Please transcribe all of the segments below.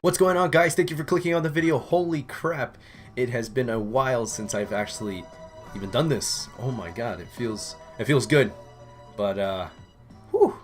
What's going on, guys? Thank you for clicking on the video. Holy crap, it has been a while since I've actually even done this. Oh my god, it feels good. But whew.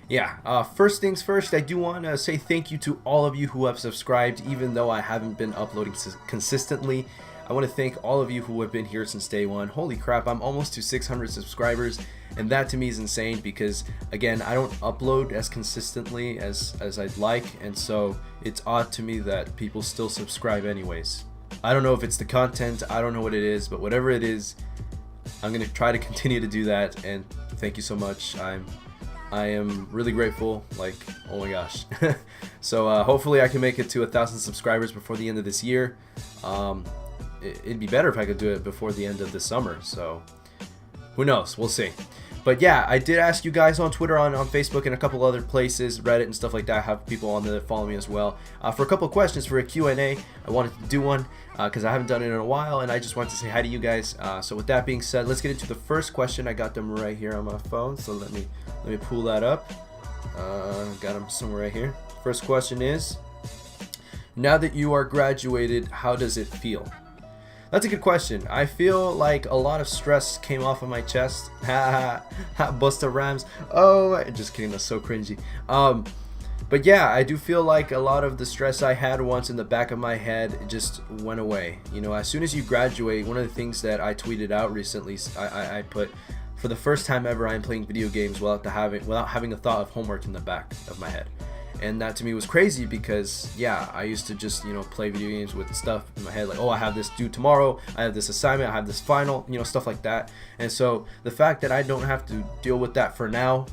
Yeah, first things first, I do want to say thank you to all of you who have subscribed, even though I haven't been uploading consistently. I want to thank all of you who have been here since day one. Holy crap, I'm almost to 600 subscribers, and that to me is insane because, again, I don't upload as consistently as I'd like, and so it's odd to me that people still subscribe anyways. I don't know if it's the content, I don't know what it is, but whatever it is, I'm going to try to continue to do that, and thank you so much. I am really grateful, like, oh my gosh. So hopefully I can make it to 1,000 subscribers before the end of this year. It'd be better if I could do it before the end of the summer, so who knows, we'll see. But yeah, I did ask you guys on Twitter, on Facebook, and a couple other places, Reddit and stuff like that. I have people on there that follow me as well, for a couple of questions for a Q&A. I wanted to do one because I haven't done it in a while, and I just wanted to say hi to you guys. So with that being said, let's get into the first question. I got them right here on my phone, so let me pull that up. Got them somewhere right here. First question is, now that you are graduated, how does it feel? That's a good question. I feel like a lot of stress came off of my chest. Ha ha, Busta Rhymes. Oh, just kidding, that's so cringy. But yeah, I do feel like a lot of the stress I had once in the back of my head just went away. You know, as soon as you graduate, one of the things that I tweeted out recently, I put, for the first time ever, I'm playing video games without having a thought of homework in the back of my head. And that to me was crazy because, yeah, I used to just, you know, play video games with stuff in my head like, oh, I have this due tomorrow, I have this assignment, I have this final, you know, stuff like that. And so the fact that I don't have to deal with that for now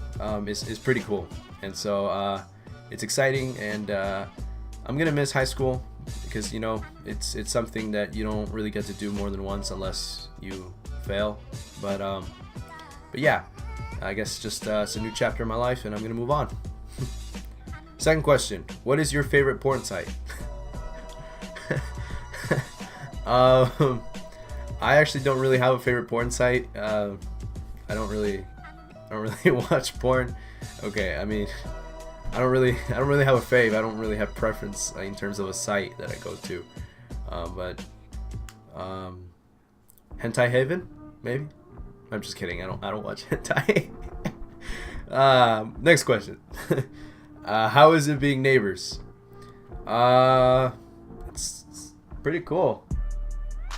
is pretty cool. And so it's exciting, and I'm gonna miss high school because, you know, it's something that you don't really get to do more than once unless you fail. But yeah, I guess just it's a new chapter in my life, and I'm gonna move on. Second question, what is your favorite porn site? I actually don't really have a favorite porn site. I don't really watch porn. Okay, I mean, I don't really have a fave. I don't really have preference in terms of a site that I go to. But Hentai Haven, maybe? I'm just kidding. I don't watch hentai. Next question. How is it being neighbors? It's pretty cool.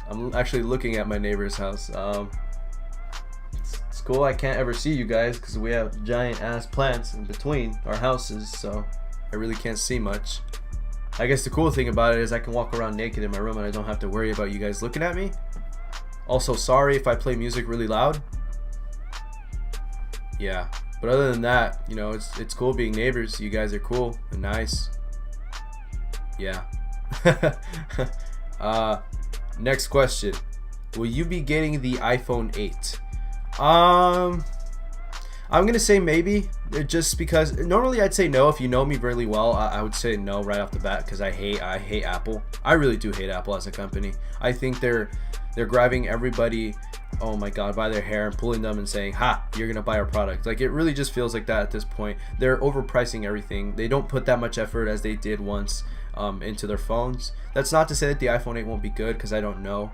I'm actually looking at my neighbor's house. It's cool. I can't ever see you guys because we have giant ass plants in between our houses, so I really can't see much. I guess the cool thing about it is I can walk around naked in my room and I don't have to worry about you guys looking at me. Also, sorry if I play music really loud. Yeah. But other than that, you know, it's cool being neighbors. You guys are cool and nice. Yeah. Next question. Will you be getting the iPhone 8? I'm gonna say maybe, just because normally I'd say no. If you know me really well, I would say no right off the bat because I hate Apple. I really do hate Apple as a company. I think they're grabbing everybody, oh my god, by their hair and pulling them and saying, ha, you're gonna buy our product. Like, it really just feels like that at this point. They're overpricing everything. They don't put that much effort as they did once into their phones. That's not to say that the iPhone 8 won't be good, because I don't know.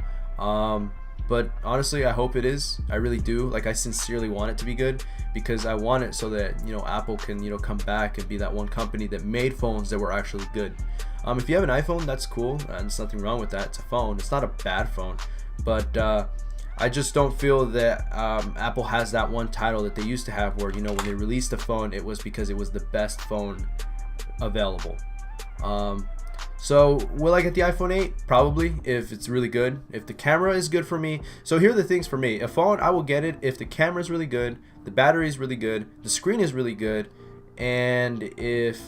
But honestly, I hope it is. I really do. Like, I sincerely want it to be good because I want it so that, you know, Apple can, you know, come back and be that one company that made phones that were actually good. If you have an iPhone, that's cool, and there's nothing wrong with that. It's a phone. It's not a bad phone, but I just don't feel that Apple has that one title that they used to have where, you know, when they released the phone, it was because it was the best phone available. So will I get the iPhone 8? Probably, if it's really good. If the camera is good for me. So here are the things for me. A phone, I will get it if the camera is really good, the battery is really good, the screen is really good, and if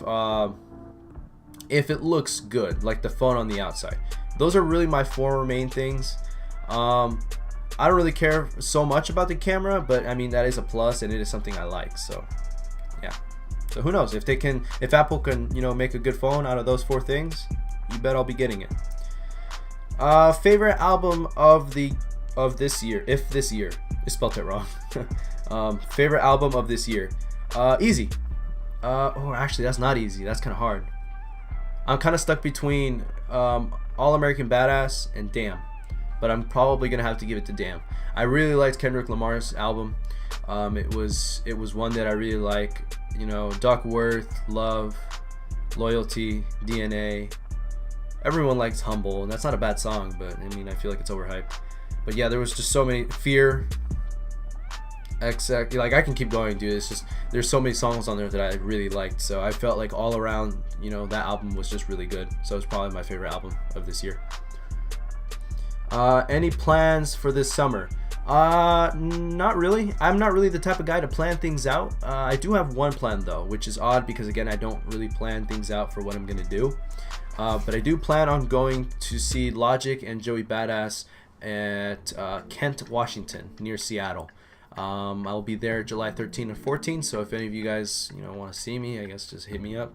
it looks good, like the phone on the outside. Those are really my four main things. I don't really care so much about the camera, but I mean, that is a plus and it is something I like, so yeah. So who knows, if Apple can, you know, make a good phone out of those four things, you bet I'll be getting it. Favorite album of this year, if this year, I spelled it wrong. Favorite album of this year. Easy. Oh, actually, that's not easy, that's kind of hard. I'm kind of stuck between All American Badass and Damn, but I'm probably gonna have to give it to Damn. I really liked Kendrick Lamar's album. It was one that I really like. You know, Duckworth, Love, Loyalty, DNA. Everyone likes Humble, and that's not a bad song, but I mean, I feel like it's overhyped. But yeah, there was just so many. Fear, XX, like I can keep going, dude. It's just there's so many songs on there that I really liked. So I felt like all around, you know, that album was just really good. So it's probably my favorite album of this year. Any plans for this summer? Not really. I'm not really the type of guy to plan things out. I do have one plan though, which is odd because again, I don't really plan things out for what I'm gonna do. But I do plan on going to see Logic and Joey Badass at Kent, Washington, near Seattle. I'll be there July 13 and 14. So if any of you guys, you know, want to see me, I guess just hit me up.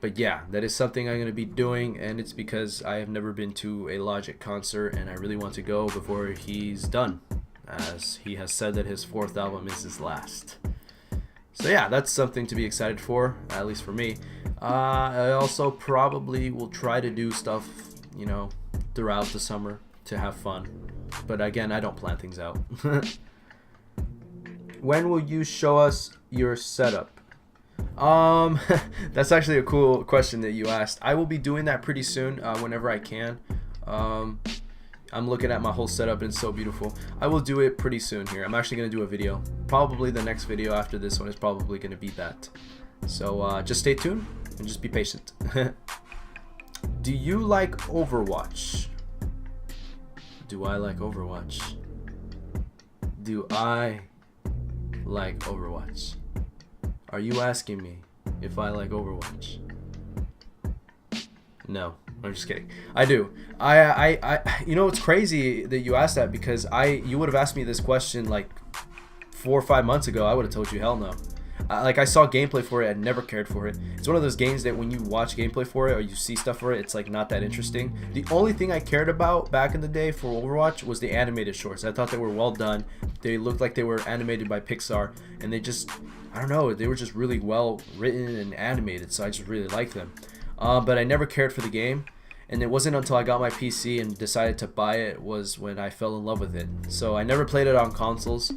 But yeah, that is something I'm going to be doing, and it's because I have never been to a Logic concert, and I really want to go before he's done, as he has said that his 4th album is his last. So yeah, that's something to be excited for, at least for me. I also probably will try to do stuff, you know, throughout the summer to have fun. But again, I don't plan things out. When will you show us your setup? That's actually a cool question that you asked. I will be doing that pretty soon, whenever I can. I'm looking at my whole setup and it's so beautiful. I will do it pretty soon here. I'm actually going to do a video. Probably the next video after this one is probably going to be that. So just stay tuned and just be patient. Do you like Overwatch? Do I like Overwatch? Do I like Overwatch? Are you asking me if I like Overwatch? No, I'm just kidding. I do. I you know, it's crazy that you asked that because you would have asked me this question like 4 or 5 months ago. I would have told you hell no. Like I saw gameplay for it, I never cared for it. It's one of those games that when you watch gameplay for it or you see stuff for it, it's like not that interesting. The only thing I cared about back in the day for Overwatch was the animated shorts. I thought they were well done. They looked like they were animated by Pixar, and they just, I don't know, they were just really well written and animated, so I just really liked them. But I never cared for the game, and it wasn't until I got my PC and decided to buy it was when I fell in love with it. So I never played it on consoles.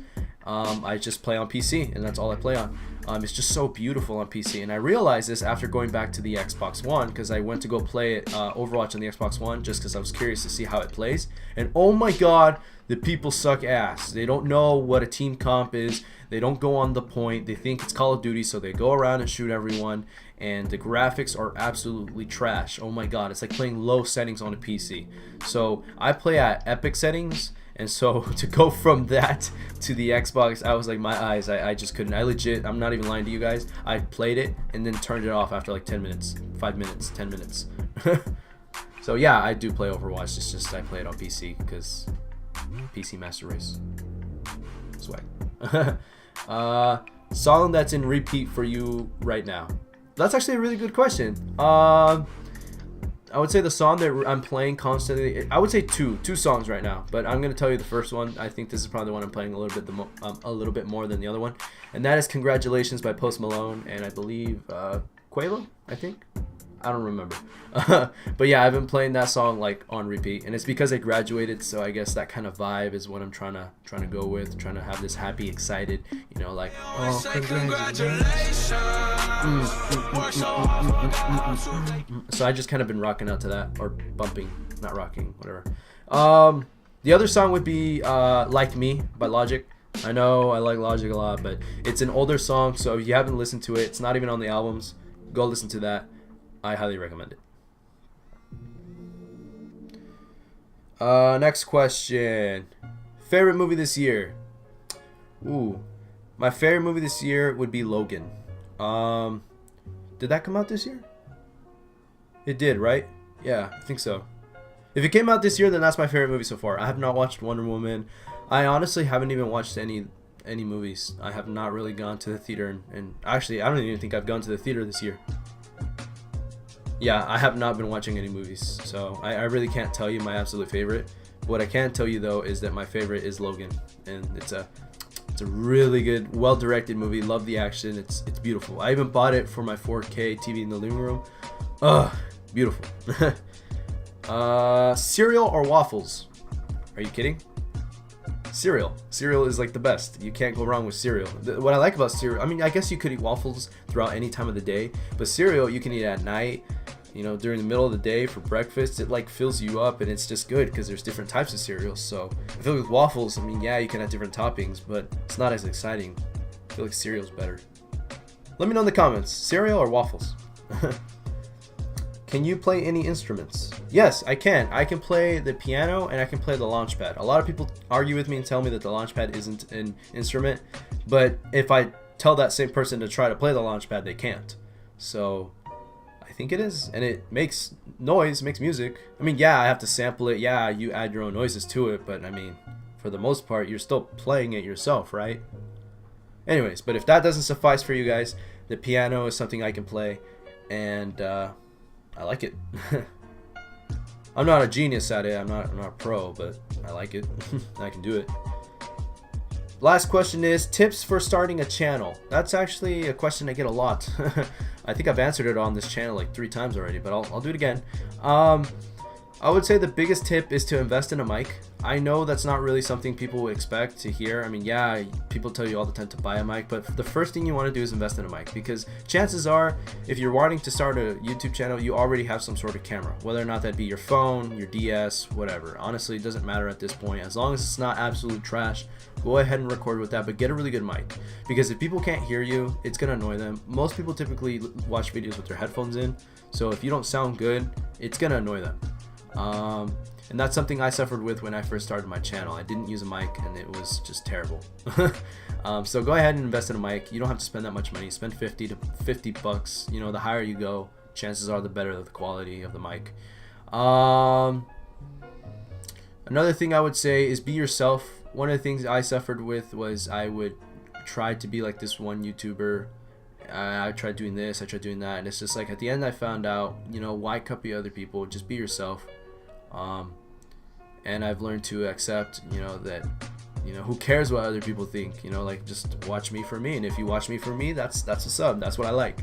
I just play on PC, and that's all I play on. It's just so beautiful on PC, and I realized this after going back to the Xbox One because I went to go play it, Overwatch on the Xbox One just because I was curious to see how it plays. And oh my god, the people suck ass. They don't know what a team comp is. They don't go on the point. They think it's Call of Duty, so they go around and shoot everyone. And the graphics are absolutely trash. Oh my god, it's like playing low settings on a PC. So I play at epic settings. And so to go from that to the Xbox, I was like, my eyes, I just couldn't. I legit, I'm not even lying to you guys. I played it and then turned it off after like 10 minutes, 5 minutes, 10 minutes. So yeah, I do play Overwatch. It's just I play it on PC because PC Master Race. Swag. Song that's in repeat for you right now. That's actually a really good question. I would say the song that I'm playing constantly, I would say two songs right now, but I'm gonna tell you the first one. I think this is probably the one I'm playing a little bit more than the other one, and that is "Congratulations" by Post Malone and I believe Quavo. I think, I don't remember, but yeah, I've been playing that song like on repeat, and it's because I graduated, so I guess that kind of vibe is what I'm trying to go with, trying to have this happy, excited, you know, like oh congratulations. So I just kind of been rocking out to that, or bumping, not rocking, whatever. The other song would be "Like Me" by Logic. I know I like Logic a lot, but it's an older song, so if you haven't listened to it, it's not even on the albums. Go listen to that. I highly recommend it. Next question. Favorite movie this year? Ooh, my favorite movie this year would be Logan. Did that come out this year? It did, right? Yeah, I think so. If it came out this year, then that's my favorite movie so far. I have not watched Wonder Woman. I honestly haven't even watched any movies. I have not really gone to the theater, and actually, I don't even think I've gone to the theater this year. Yeah, I have not been watching any movies, so I really can't tell you my absolute favorite. What I can tell you though is that my favorite is Logan, and it's a It's a really good, well-directed movie. Love the action. It's beautiful. I even bought it for my 4K TV in the living room. Ugh, beautiful. Cereal or waffles? Are you kidding? Cereal. Cereal is like the best. You can't go wrong with cereal. What I like about cereal, I mean, I guess you could eat waffles throughout any time of the day, but cereal you can eat at night, you know, during the middle of the day for breakfast. It like fills you up, and it's just good because there's different types of cereals. So I feel like with waffles, I mean, yeah, you can have different toppings, but it's not as exciting. I feel like cereal's better. Let me know in the comments, cereal or waffles? Can you play any instruments? Yes, I can. I can play the piano and I can play the Launchpad. A lot of people argue with me and tell me that the Launchpad isn't an instrument, but if I tell that same person to try to play the Launchpad, they can't. So I think it is, and it makes noise, makes music. I mean, yeah, I have to sample it. Yeah, you add your own noises to it, but I mean, for the most part, you're still playing it yourself, right? Anyways, but if that doesn't suffice for you guys, the piano is something I can play, and I like it. I'm not a genius at it. I'm not a pro, but I like it. I can do it. Last question is tips for starting a channel. That's actually a question I get a lot. I think I've answered it on this channel like 3 times already, but I'll do it again. I would say the biggest tip is to invest in a mic. I know that's not really something people would expect to hear. I mean, yeah, people tell you all the time to buy a mic, but the first thing you want to do is invest in a mic, because chances are, if you're wanting to start a YouTube channel, you already have some sort of camera, whether or not that be your phone, your DS, whatever. Honestly, it doesn't matter at this point. As long as it's not absolute trash, go ahead and record with that, but get a really good mic, because if people can't hear you, it's gonna annoy them. Most people typically watch videos with their headphones in, so if you don't sound good, it's gonna annoy them. And that's something I suffered with when I first started my channel. I didn't use a mic and it was just terrible. So go ahead and invest in a mic. You don't have to spend that much money. Spend 50 to 50 bucks. You know, the higher you go, chances are the better the quality of the mic. Another thing I would say is be yourself. One of the things I suffered with was I would try to be like this one YouTuber. I tried doing this, I tried doing that, and it's just like at the end I found out, you know, why copy other people? Just be yourself. And I've learned to accept, you know, that, you know, who cares what other people think? You know, like, just watch me for me, and if you watch me for me, that's a sub. That's what I like.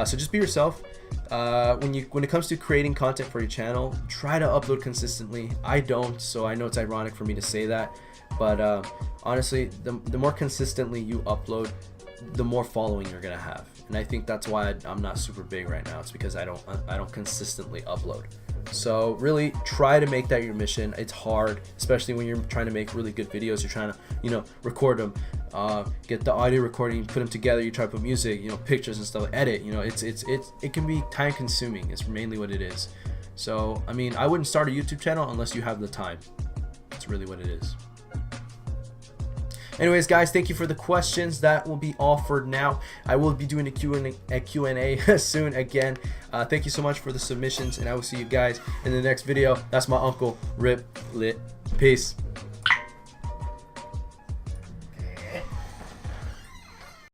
So just be yourself. When it comes to creating content for your channel, try to upload consistently. I don't, so I know it's ironic for me to say that, but honestly, the more consistently you upload, the more following you're gonna have. And I think that's why I'm not super big right now. It's because I don't consistently upload. So really try to make that your mission. It's hard, especially when you're trying to make really good videos. You're trying to, you know, record them, get the audio recording, put them together. You try to put music, you know, pictures and stuff, edit. You know, it can be time consuming. It's mainly what it is. So I mean, I wouldn't start a YouTube channel unless you have the time. That's really what it is. Anyways, guys, thank you for the questions. That will be all for now. I will be doing a Q&A soon again. Thank you so much for the submissions, and I will see you guys in the next video. That's my uncle, Rip Lit. Peace.